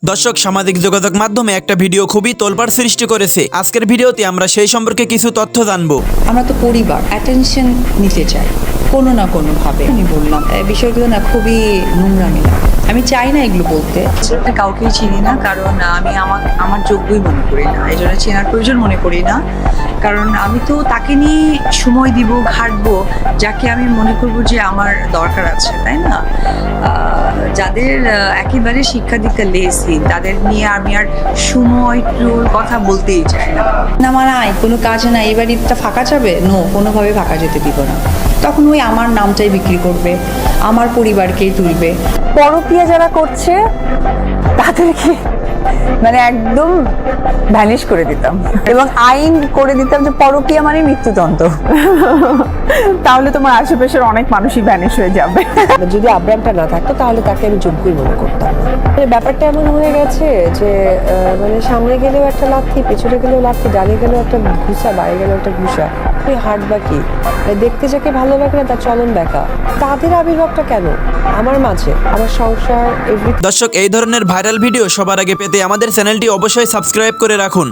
দর্শক, সামাজিক যোগাযোগ মাধ্যমে একটা ভিডিও খুবই তোলপাড় সৃষ্টি করেছে। আজকের ভিডিওতে আমরা সেই সম্পর্কে কিছু তথ্য জানবো। আমরা তো পরিবার অ্যাটেনশন নিতে চাই কোনো না কোনোভাবে। আমি বললাম এই বিষয়গুলো না খুবই নোংরামি লাগে। আমি চাই না এগুলো বলতে। কাউকেই চিনি না, কারণ আমি আমার যোগ্যই মনে করি না, এই জন্য চেনার প্রয়োজন মনে করি না। কারণ আমি তো তাকে নিয়ে সময় দিব, ঘাটবো, যাকে আমি মনে করবো যে আমার দরকার আছে, তাই না? যাদের একেবারে শিক্ষা দীক্ষা লেসি, তাদের নিয়ে আমি আর সময়টুর কথা বলতেই চাই না। না মানে কোনো কাজ না, এই বাড়িটা ফাঁকা যাবে, কোনোভাবে ফাঁকা যেতে দিব না। তখন ওই আমার নামটাই বিক্রি করবে, আমার পরিবারকেই তুলবে। পরকীয়া যারা করছে তাদেরকে মানে একদম ভ্যানিশ করে দিতাম এবং আইন করে দিতাম যে পরকীয়া মানে মৃত্যুদণ্ড। তাহলে তোমার আশেপাশের অনেক মানুষই ভ্যানিশ হয়ে যাবে। যদি আব্রামটা না থাকতো তাহলে তাকে আমি যোগ্যই মনে করতাম। ব্যাপারটা এমন হয়ে গেছে যে মানে সামনে গেলেও একটা লাথি, পেছনে গেলেও লাথি, ডানে গেলেও একটা ঘুষা, বাইরে গেলেও একটা ঘুষা। তুই হাট বা কি দেখতে যাকে ভালো লাগে না তার চলন দেখা, তাদের আবির্ভাবটা কেন আমার মাঝে, আমার সংসার। দর্শক, এই ধরনের ভাইরাল ভিডিও সবার আগে পেতে আমাদের চ্যানেলটি অবশ্যই সাবস্ক্রাইব করে রাখুন।